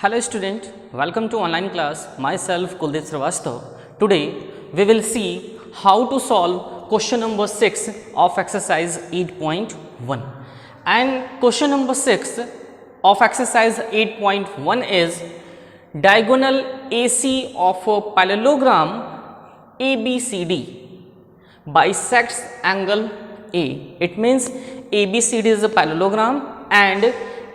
Hello student, welcome to online class. Myself Kuldeep Srivastava. Today we will see how to solve question number 6 of exercise 8.1. And question number 6 of exercise 8.1 is diagonal AC of a parallelogram ABCD bisects angle A. It means ABCD is a parallelogram and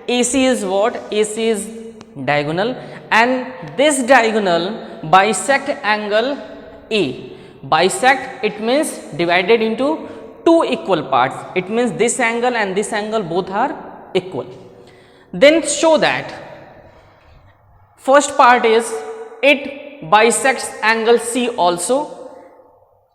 AC is what? AC is diagonal, and this diagonal bisect angle A. Bisect, it means divided into two equal parts. It means this angle and this angle both are equal. Then show that first part is it bisects angle C also.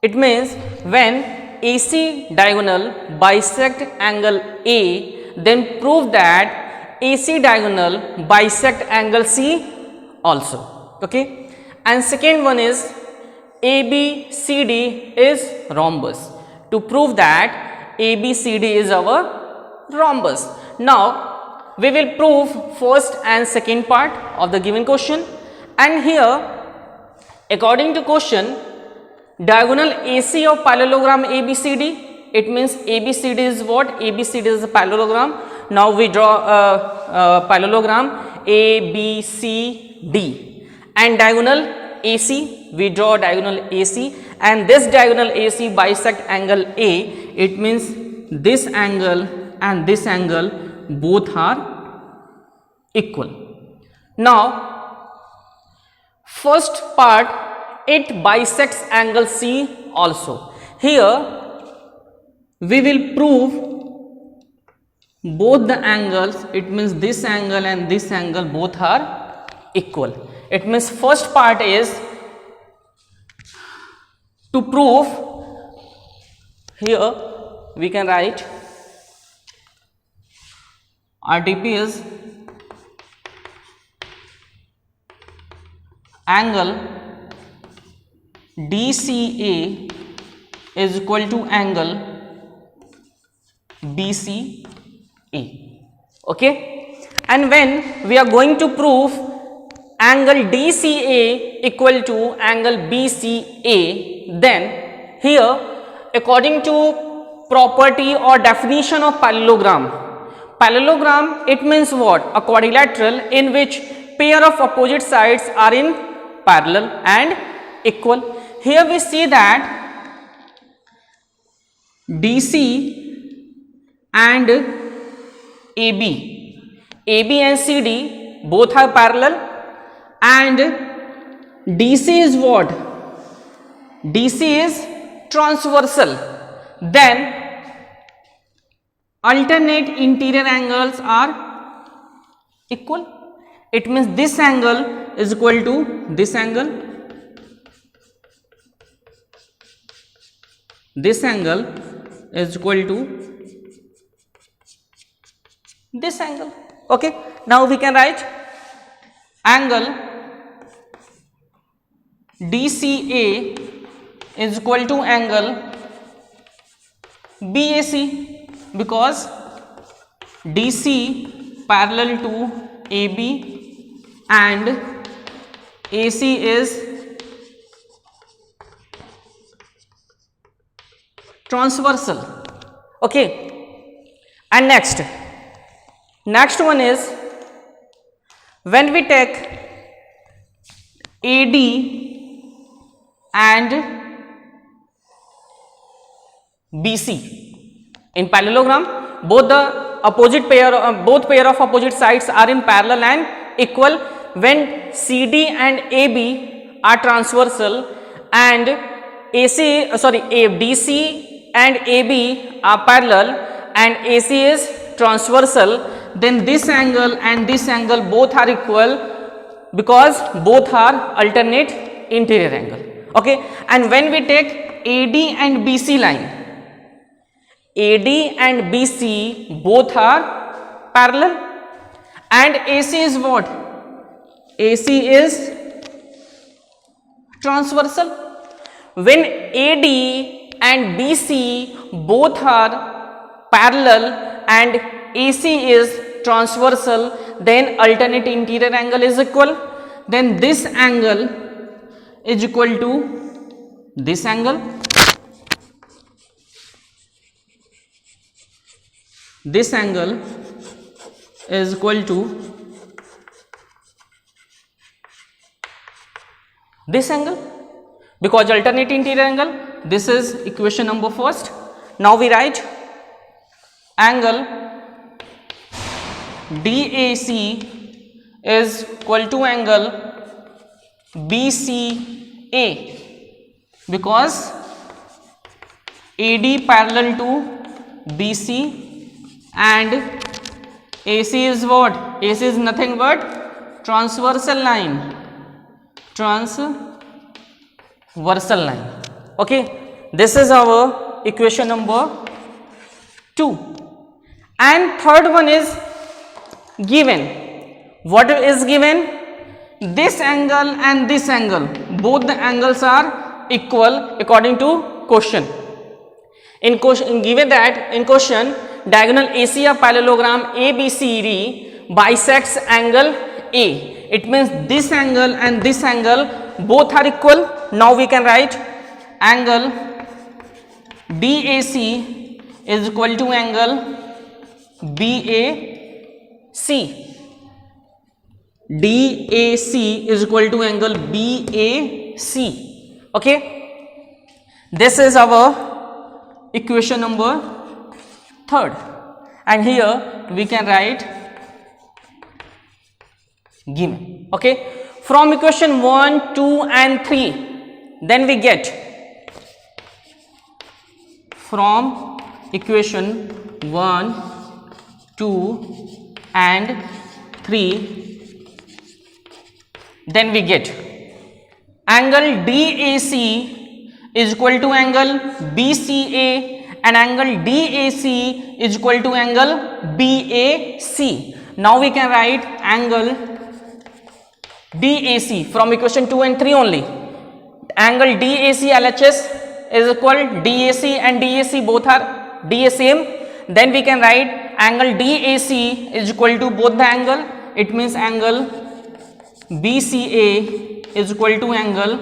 It means when AC diagonal bisect angle A, then prove that AC diagonal bisect angle C also. Okay, and second one is ABCD is rhombus. To prove that ABCD is our rhombus. Now we will prove first and second part of the given question, and here according to question, diagonal AC of parallelogram ABCD, it means ABCD is what? ABCD is a parallelogram. Now we draw a parallelogram ABCD, and diagonal AC, we draw diagonal AC, and this diagonal AC bisect angle A. It means this angle and this angle both are equal. Now first part, it bisects angle C also. Here we will prove both the angles. It means this angle and this angle both are equal. It means first part is to prove, here we can write RTP is angle DCA is equal to angle BCA. Okay, and when we are going to prove angle DCA equal to angle BCA, then here according to property or definition of parallelogram, parallelogram it means what? A quadrilateral in which pair of opposite sides are in parallel and equal. Here we see that DC and AB and CD both are parallel, and DC is what? DC is transversal. Then alternate interior angles are equal. It means this angle is equal to this angle, this angle is equal to this angle. Okay, now we can write angle DCA is equal to angle BAC, because DC parallel to AB and AC is transversal. Okay, and next one is when we take AD and BC in parallelogram, both the opposite pair, both pair of opposite sides are in parallel and equal. When CD and AB are transversal and DC and AB are parallel and AC is transversal, then this angle and this angle both are equal because both are alternate interior angle. Okay, and when we take AD and BC line, AD and BC both are parallel, and AC is what? AC is transversal. When AD and BC both are parallel and AC is transversal, then alternate interior angle is equal, then this angle is equal to this angle, this angle is equal to this angle, because alternate interior angle. This is equation number first. Now we write angle DAC is equal to angle BCA, because AD parallel to BC and AC is what? AC is nothing but transversal line, transversal line. Okay, this is our equation number 2. And third one is given. What is given? This angle and this angle, both the angles are equal according to question. In question given that in question, diagonal AC of parallelogram ABCD bisects angle A. It means this angle and this angle both are equal. Now we can write angle DAC is equal to angle BAC. DAC is equal to angle BAC. Okay, this is our equation number 3rd, and here we can write given. Okay, from equation 1, 2 and 3, then we get from equation 1, 2 and 3, then we get angle DAC is equal to angle BCA and angle DAC is equal to angle BAC. Now we can write angle DAC from equation 2 and 3 only. Angle DAC LHS is equal DAC and DAC both are DA same. Then we can write angle DAC is equal to both the angle. It means angle BCA is equal to angle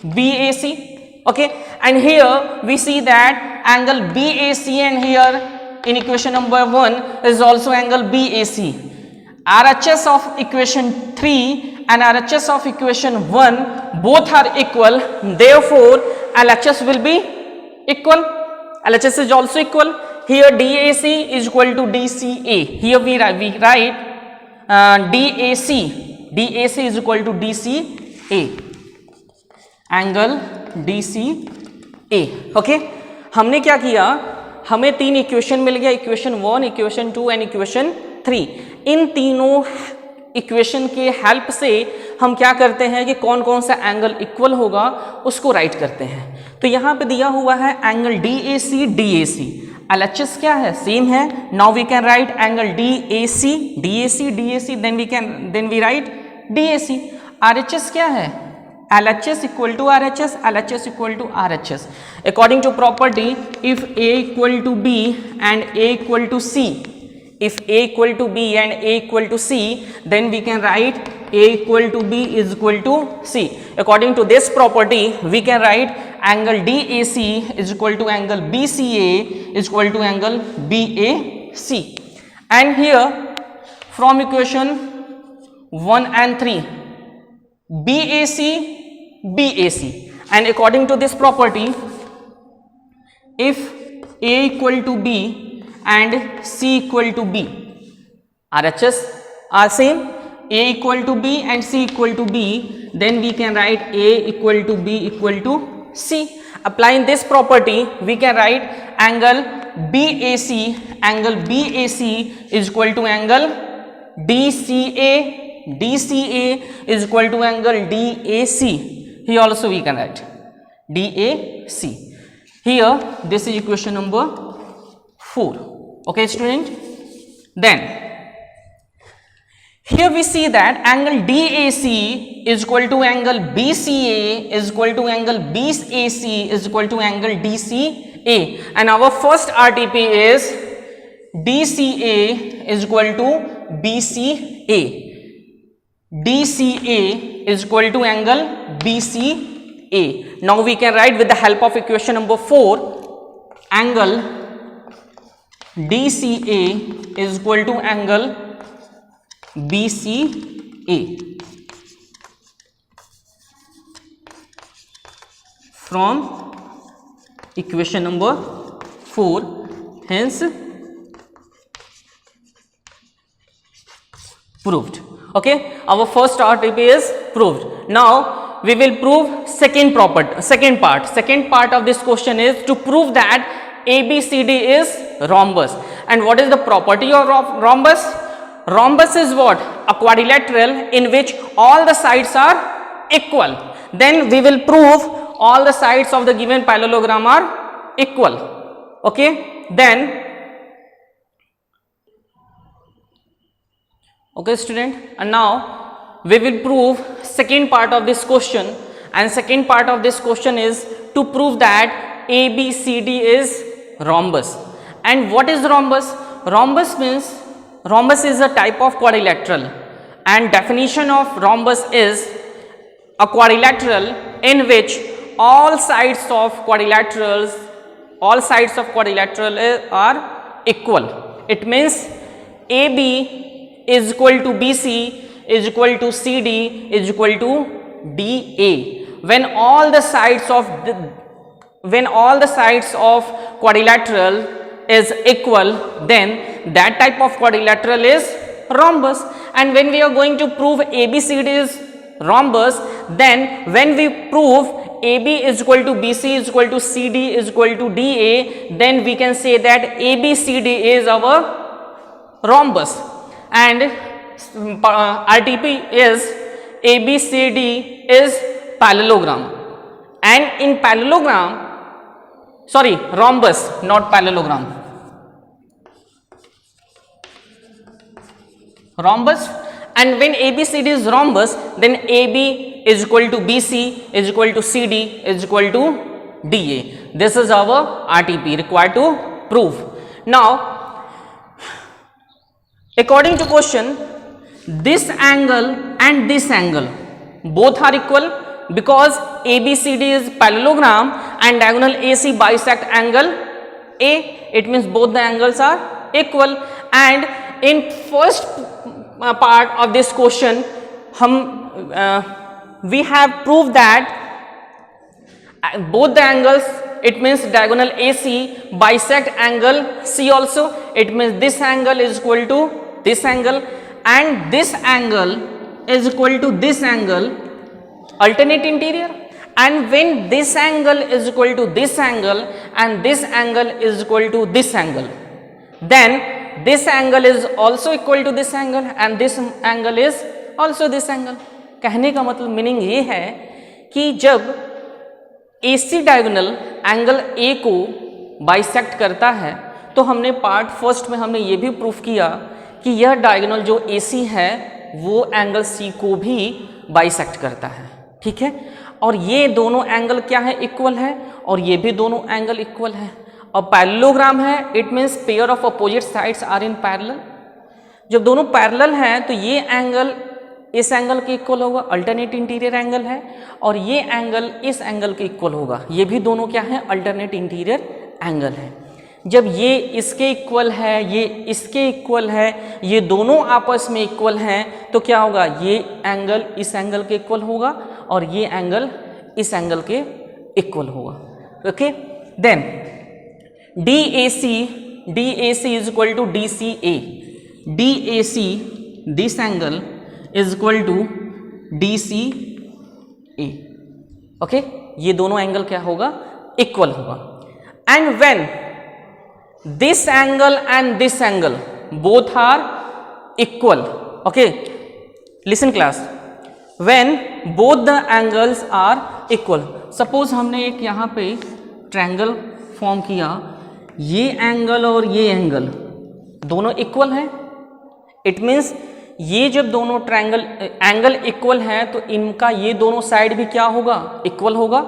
BAC. Okay, and here we see that angle BAC, and here in equation number 1 is also angle BAC. RHS of equation 3 and RHS of equation 1 both are equal, therefore LHS will be equal. LHS is also equal. Here DAC is equal to DCA. Here we write DAC. DAC is equal to DCA, angle DCA. Okay, हमने क्या किया, हमें 3 equation मिल गया, equation 1, equation 2 and equation 3. इन तीनों equation के help से हम क्या करते हैं कि कौन कौन सा एंगल इक्वल होगा उसको राइट करते हैं. तो यहाँ पे दिया हुआ है एंगल DAC DAC. LHS क्या है, सेम है. Now we can write angle DAC DAC DAC, then we write DAC. RHS क्या है, LHS equal to RHS, LHS equal to RHS. According to property, if A equal to B and A equal to C, if A equal to B and A equal to C, then we can write A equal to B is equal to C. According to this property, we can write angle DAC is equal to angle BCA is equal to angle BAC. And here from equation 1 and 3, BAC, BAC, and according to this property, if A equal to B and C equal to B, RHS are same, A equal to B and C equal to B, then we can write A equal to B equal to C. Applying this property, we can write angle BAC, angle BAC is equal to angle DCA, DCA is equal to angle DAC. Here also we can write DAC. Here this is equation number 4. Okay student, then here we see that angle DAC is equal to angle BCA is equal to angle BAC is equal to angle DCA, and our first RTP is DCA is equal to BCA. DCA is equal to angle BCA. Now we can write with the help of equation number 4, angle DCA is equal to angle BCA from equation number 4. Hence proved. Okay, our first RTP is proved. Now we will prove second part of this question is to prove that ABCD is rhombus. And what is the property of rhombus? Rhombus is what? A quadrilateral in which all the sides are equal. Then we will prove all the sides of the given parallelogram are equal. Okay, then okay student, and now we will prove second part of this question, and second part of this question is to prove that ABCD is rhombus. And what is rhombus? Rhombus means rhombus is a type of quadrilateral, and definition of rhombus is a quadrilateral in which all sides of quadrilateral are equal. It means AB is equal to BC is equal to CD is equal to DA. When all the sides of quadrilateral is equal, then that type of quadrilateral is rhombus. And when we are going to prove ABCD is rhombus, then when we prove AB is equal to BC is equal to CD is equal to DA, then we can say that ABCD is our rhombus. And RTP is ABCD is parallelogram. And in parallelogram, sorry, rhombus, not parallelogram. Rhombus. And when ABCD is rhombus, then AB is equal to BC is equal to CD is equal to DA. This is our RTP required to prove. Now, according to question, this angle and this angle both are equal because ABCD is parallelogram and diagonal AC bisect angle A. It means both the angles are equal. And in first part of this question, we have proved that both the angles, it means diagonal AC bisect angle C also. It means this angle is equal to this angle and this angle is equal to this angle, alternate interior. And when this angle is equal to this angle and this angle is equal to this angle, then this angle is also equal to this angle and this angle is also this angle. कहने का मतलब meaning ये है कि जब AC diagonal angle A को bisect करता है, तो हमने पार्ट फर्स्ट में हमने ये भी प्रूफ किया कि यह डायगोनल जो AC है वो एंगल C को भी बाइसेक्ट करता है. ठीक है, और ये दोनों एंगल क्या है? इक्वल है, और ये भी दोनों एंगल इक्वल है. और पैरेललोग्राम है, it means pair of opposite sides are in parallel. जब दोनों पैरेलल हैं तो ये एंगल इस एंगल के इक्वल होगा, अल्टरनेट इंटीरियर एंगल है, और ये एंगल इस एंगल के इक्वल होगा. ये भी दोनों क्या है? अल्टरनेट इंटीरियर एंगल है. जब ये इसके इक्वल है, ये इसके इक्वल है, ये दोनों आपस में इक्वल हैं, तो क्या होगा? ये एंगल इस एंगल के इक्वल होगा और ये एंगल इस एंगल के इक्वल होगा. Okay, then DAC is equal to DCA. DAC, this angle is equal to DCA. Okay, ये दोनों एंगल क्या होगा? इक्वल होगा. And when this angle and this angle both are equal, okay, listen class, when both the angles are equal, suppose हमने एक यहाँ पे triangle form किया, ये एंगल और ये एंगल दोनों इक्वल हैं. इट मीन्स ये जब दोनों ट्रायंगल एंगल इक्वल हैं तो इनका ये दोनों साइड भी क्या होगा? इक्वल होगा,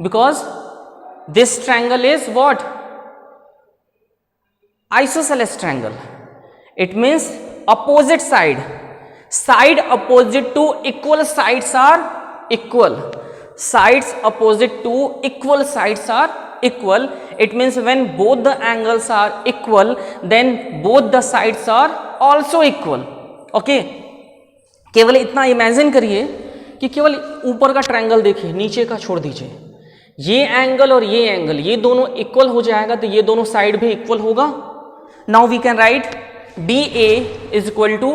because this triangle is what? isosceles triangle. It means opposite side. Side opposite to equal sides are equal. Sides opposite to equal sides are equal. It means when both the angles are equal, then both the sides are also equal. Okay? केवल इतना imagine करिए कि केवल ऊपर का triangle देखिए, नीचे का छोड़ दीजिए. ये एंगल और ये एंगल, ये दोनों इक्वल हो जाएगा तो ये दोनों साइड भी इक्वल होगा. Now we can write DA is equal to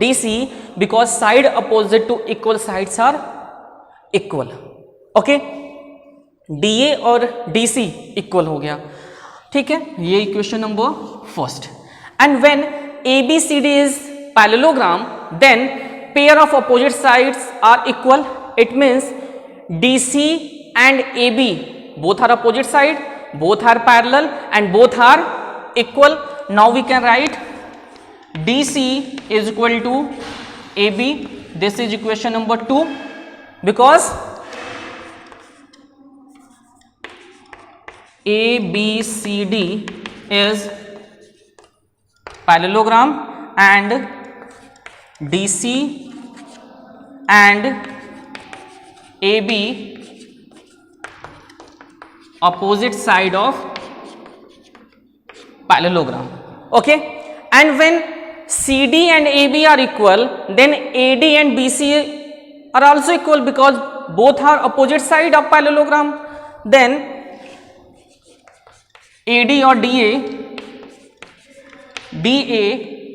DC because side opposite to equal sides are equal. Okay? DA और DC इक्वल हो गया. ठीक है, ये equation number first. And when ABCD is parallelogram, then pair of opposite sides are equal. It means DC and AB both are opposite side, both are parallel and both are equal. Now we can write DC is equal to AB. This is equation number 2 because ABCD is parallelogram and DC and AB opposite side of parallelogram. Okay? And when CD and AB are equal, then AD and BC are also equal because both are opposite side of parallelogram. Then AD or DA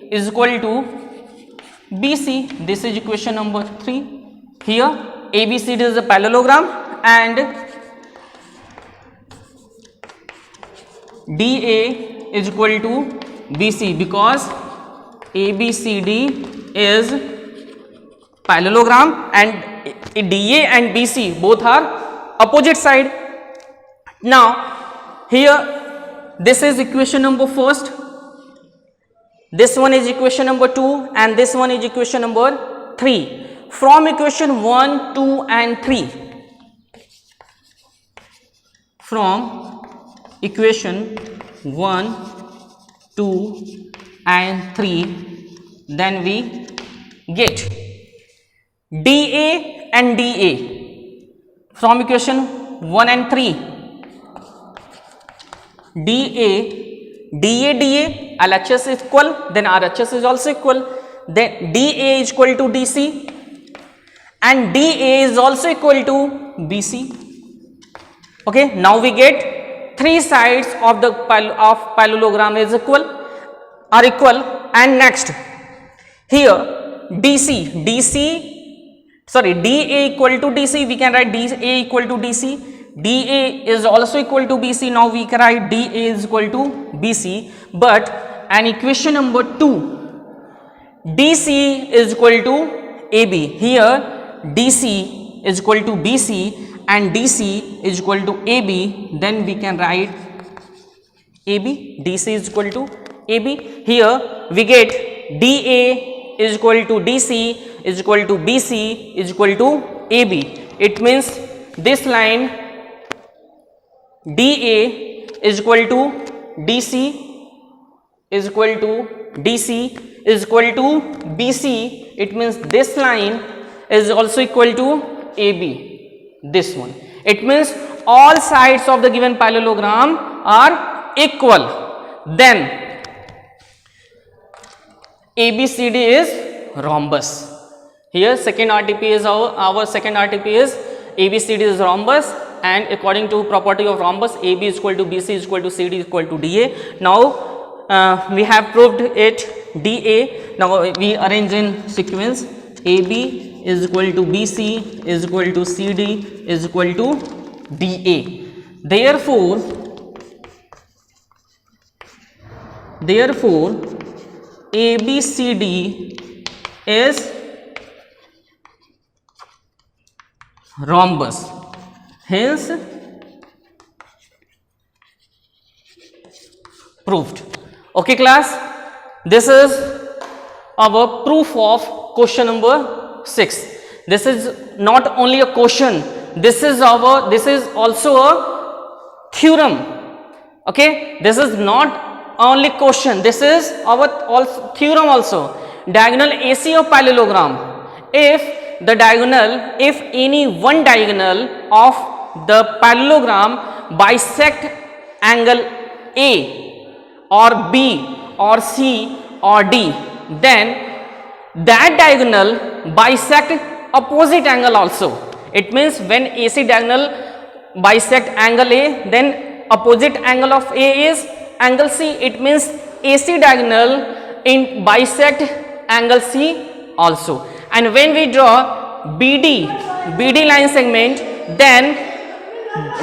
is equal to BC. This is equation number 3. Here ABCD is a parallelogram and DA is equal to BC because ABCD is parallelogram and DA and BC both are opposite side. Now here this is equation number first, this one is equation number 2 and this one is equation number 3. From equation 1, 2 and 3, from equation 1, 2 and 3, then we get DA and DA. From equation 1 and 3, DA, LHS is equal, then RHS is also equal, then DA is equal to DC and DA is also equal to BC. Okay, now we get three sides of the parallelogram is equal, are equal. And next here DA equal to DC, we can write DA equal to DC. DA is also equal to BC. Now we can write DA is equal to BC. But an equation number 2, DC is equal to AB. Here DC is equal to BC and DC is equal to AB. Then we can write AB. DC is equal to AB. Here we get DA is equal to DC is equal to BC is equal to AB. It means this line DA is equal to DC is equal to DC is equal to BC. It means this line is also equal to AB. This one. It means all sides of the given parallelogram are equal. Then ABCD is rhombus. Here second RTP is our second RTP is ABCD is rhombus, and according to property of rhombus, AB is equal to BC is equal to CD is equal to DA. Now we have proved it DA. Now we arrange in sequence. AB is equal to BC is equal to CD is equal to DA. Therefore ABCD is rhombus. Hence proved. Okay class, this is our proof of question number 6. This is not only a question, this is also a theorem. Okay, this is not only question. This is our also theorem also. Diagonal AC of parallelogram. If the diagonal, if any one diagonal of the parallelogram bisect angle A or B or C or D, then that diagonal bisect opposite angle also. It means when AC diagonal bisect angle A, then opposite angle of A is angle C. It means AC diagonal in bisect angle C also. And when we draw BD line segment, then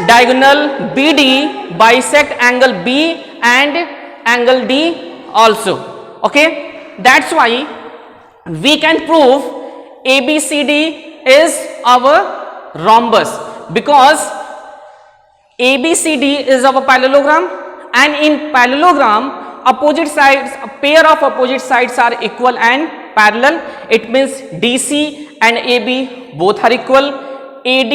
diagonal BD bisect angle B and angle D also. Okay, that's why we can prove ABCD is our rhombus, because ABCD is our parallelogram, and in parallelogram opposite sides, a pair of opposite sides are equal and parallel. It means DC and AB both are equal, AD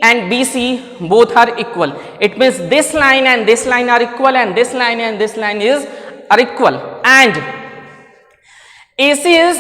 and BC both are equal. It means this line and this line are equal, and this line and this line are equal, and AC is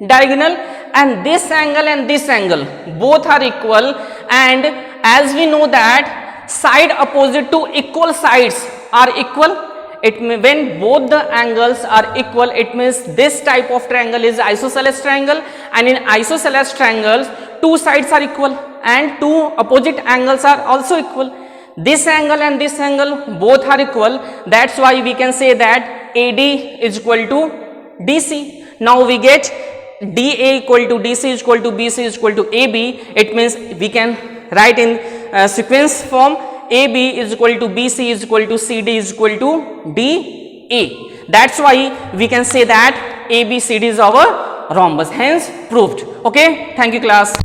diagonal, and this angle both are equal. And as we know that side opposite to equal sides are equal, when both the angles are equal, it means this type of triangle is isosceles triangle, and in isosceles triangles two sides are equal and two opposite angles are also equal. This angle and this angle both are equal. That's why we can say that AD is equal to DC. Now we get DA equal to DC is equal to BC is equal to AB. It means we can write in sequence form. AB is equal to BC is equal to CD is equal to DA. That's why we can say that ABCD is our rhombus, hence proved. Okay, thank you class.